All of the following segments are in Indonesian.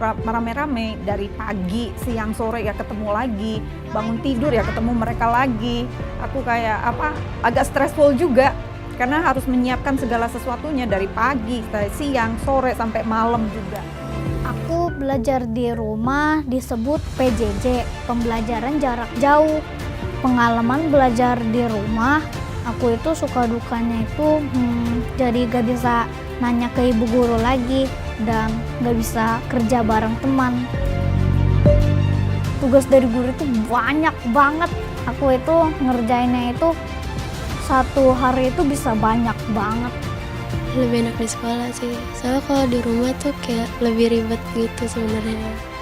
rame-rame dari pagi, siang, sore ya ketemu lagi, bangun tidur ya ketemu mereka lagi. Aku kayak agak stressful juga karena harus menyiapkan segala sesuatunya dari pagi, siang, sore sampai malam juga. Aku belajar di rumah disebut PJJ, pembelajaran jarak jauh. Pengalaman belajar di rumah, aku itu suka dukanya itu jadi gak bisa nanya ke ibu guru lagi dan gak bisa kerja bareng teman. Tugas dari guru itu banyak banget. Aku itu ngerjainnya itu satu hari itu bisa banyak banget. Lebih enak di sekolah sih, soalnya kalau di rumah tuh kayak lebih ribet gitu sebenarnya.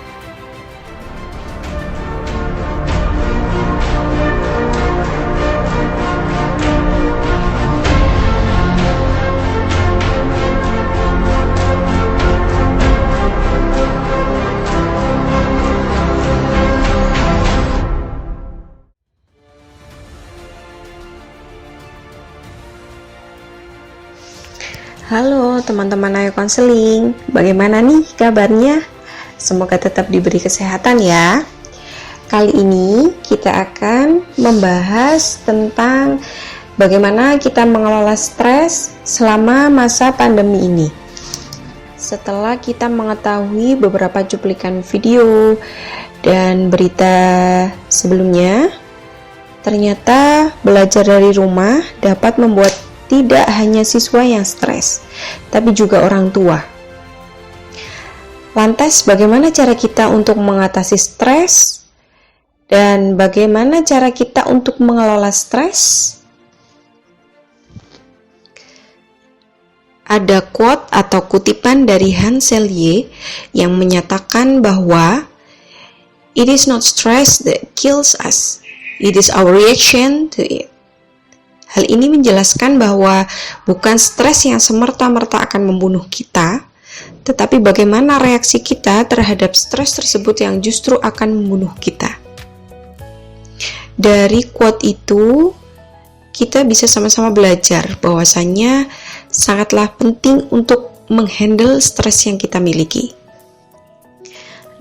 Halo teman-teman Ayo Konseling, bagaimana nih kabarnya? Semoga tetap diberi kesehatan ya. Kali ini kita akan membahas tentang bagaimana kita mengelola stres selama masa pandemi ini. Setelah kita mengetahui beberapa cuplikan video dan berita sebelumnya, ternyata belajar dari rumah dapat membuat tidak hanya siswa yang stres, tapi juga orang tua. Lantas, bagaimana cara kita untuk mengatasi stres? Dan bagaimana cara kita untuk mengelola stres? Ada quote atau kutipan dari Hans Selye yang menyatakan bahwa "It is not stress that kills us, it is our reaction to it." Hal ini menjelaskan bahwa bukan stres yang semerta-merta akan membunuh kita, tetapi bagaimana reaksi kita terhadap stres tersebut yang justru akan membunuh kita. Dari quote itu, kita bisa sama-sama belajar bahwasannya sangatlah penting untuk menghandle stres yang kita miliki.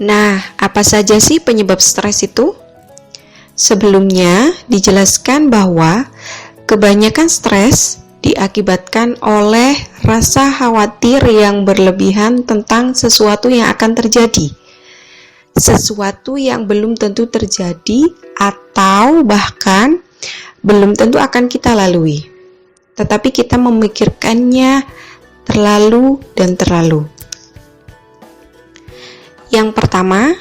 Nah, apa saja sih penyebab stres itu? Sebelumnya dijelaskan bahwa kebanyakan stres diakibatkan oleh rasa khawatir yang berlebihan tentang sesuatu yang akan terjadi, sesuatu yang belum tentu terjadi atau bahkan belum tentu akan kita lalui, tetapi kita memikirkannya terlalu dan terlalu. Yang pertama,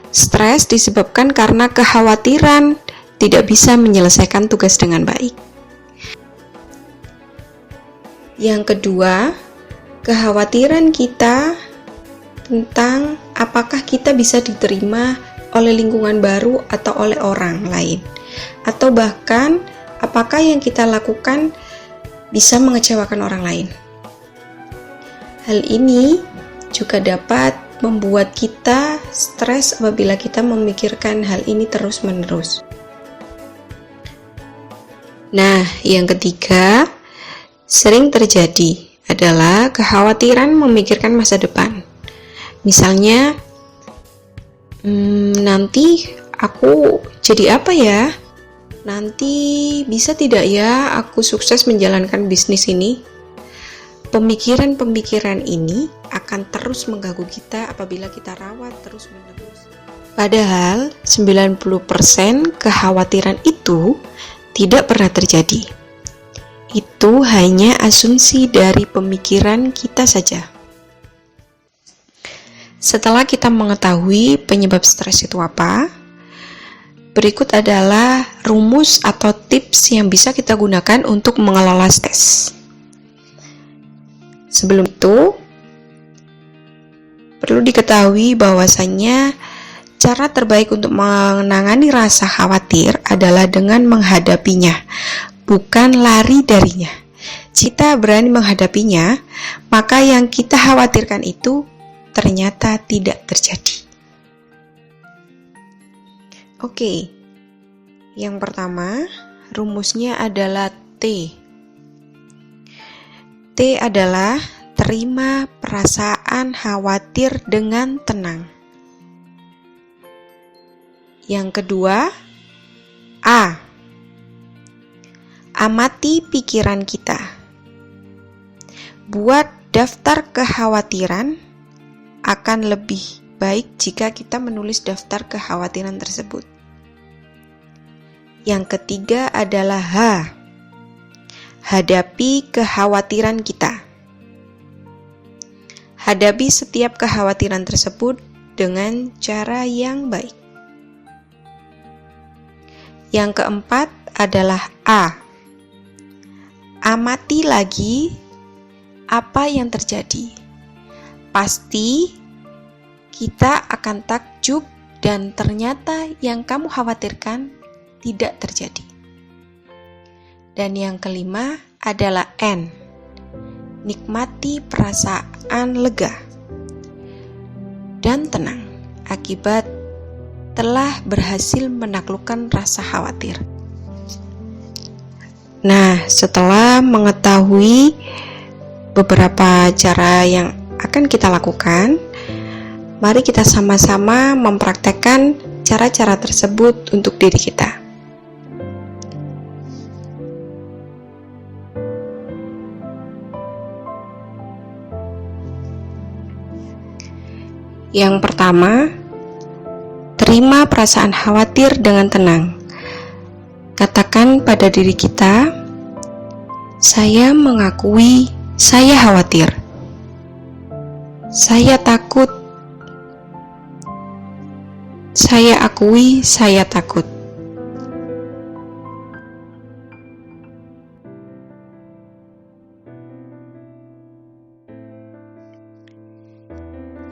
stres disebabkan karena kekhawatiran tidak bisa menyelesaikan tugas dengan baik. Yang kedua, kekhawatiran kita tentang apakah kita bisa diterima oleh lingkungan baru atau oleh orang lain, atau bahkan apakah yang kita lakukan bisa mengecewakan orang lain. Hal ini juga dapat membuat kita stres apabila kita memikirkan hal ini terus-menerus. Nah, yang ketiga, sering terjadi adalah kekhawatiran memikirkan masa depan. Misalnya, nanti aku jadi apa ya? Nanti bisa tidak ya aku sukses menjalankan bisnis ini? Pemikiran-pemikiran ini akan terus mengganggu kita apabila kita rawat terus-menerus. Padahal 90% kekhawatiran itu tidak pernah terjadi. Itu hanya asumsi dari pemikiran kita saja. Setelah kita mengetahui penyebab stres itu apa, berikut adalah rumus atau tips yang bisa kita gunakan untuk mengelola stres. Sebelum itu, perlu diketahui bahwasannya cara terbaik untuk menangani rasa khawatir adalah dengan menghadapinya, bukan lari darinya. Jika berani menghadapinya, maka yang kita khawatirkan itu ternyata tidak terjadi. Oke, yang pertama, rumusnya adalah T. T adalah terima perasaan khawatir dengan tenang. Yang kedua, A. Amati pikiran kita. Buat daftar kekhawatiran. Akan lebih baik jika kita menulis daftar kekhawatiran tersebut. Yang ketiga adalah H. Hadapi kekhawatiran kita. Hadapi setiap kekhawatiran tersebut dengan cara yang baik. Yang keempat adalah A. Amati lagi apa yang terjadi. Pasti kita akan takjub dan ternyata yang kamu khawatirkan tidak terjadi. Dan yang kelima adalah N. Nikmati perasaan lega dan tenang akibat telah berhasil menaklukkan rasa khawatir. Nah, setelah mengetahui beberapa cara yang akan kita lakukan, mari kita sama-sama mempraktekkan cara-cara tersebut untuk diri kita. Yang pertama, terima perasaan khawatir dengan tenang. Katakan pada diri kita, saya mengakui saya khawatir. Saya takut. Saya akui saya takut.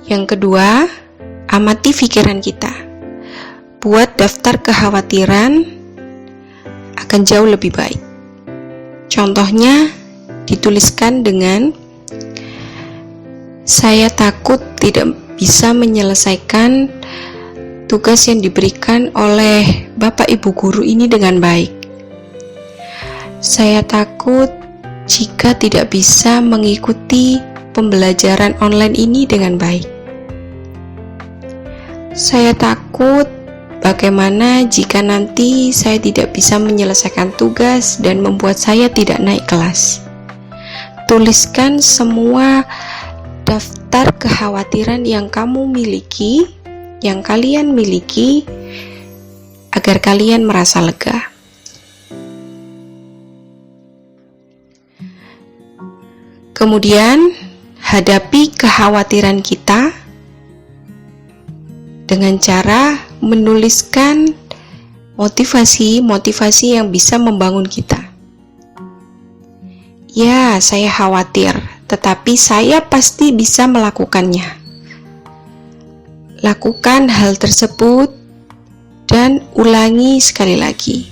Yang kedua, amati pikiran kita. Buat daftar kekhawatiran akan jauh lebih baik. Contohnya, dituliskan dengan saya takut tidak bisa menyelesaikan tugas yang diberikan oleh Bapak Ibu guru ini dengan baik. Saya takut jika tidak bisa mengikuti pembelajaran online ini dengan baik. Saya takut bagaimana jika nanti saya tidak bisa menyelesaikan tugas dan membuat saya tidak naik kelas. Tuliskan semua daftar kekhawatiran yang kamu miliki, yang kalian miliki, agar kalian merasa lega. Kemudian, hadapi kekhawatiran kita dengan cara menuliskan motivasi yang bisa membangun kita. Ya, saya khawatir, tetapi saya pasti bisa melakukannya. Lakukan hal tersebut dan ulangi sekali lagi.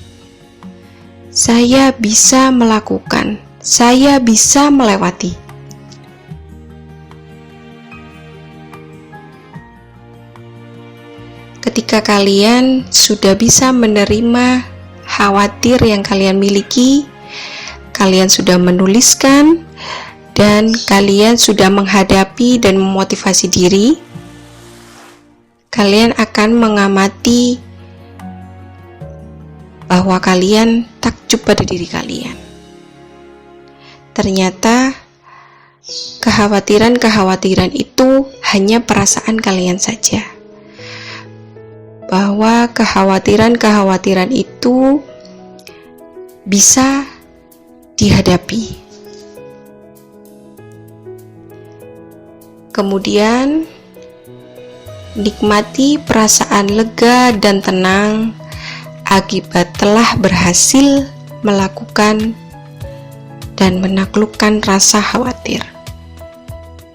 Saya bisa melakukan, saya bisa melewati. Ketika kalian sudah bisa menerima khawatir yang kalian miliki, kalian sudah menuliskan, dan kalian sudah menghadapi dan memotivasi diri, kalian akan mengamati bahwa kalian takjub pada diri kalian. Ternyata kekhawatiran itu hanya perasaan kalian saja. Bahwa kekhawatiran itu bisa dihadapi. Kemudian, nikmati perasaan lega dan tenang akibat telah berhasil melakukan dan menaklukkan rasa khawatir.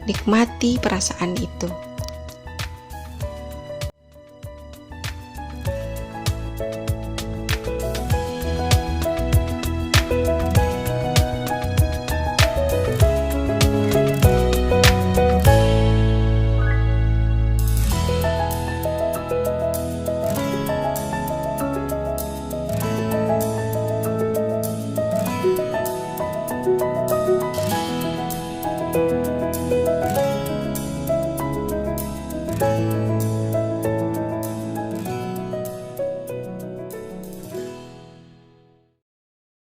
Nikmati perasaan itu. Bye.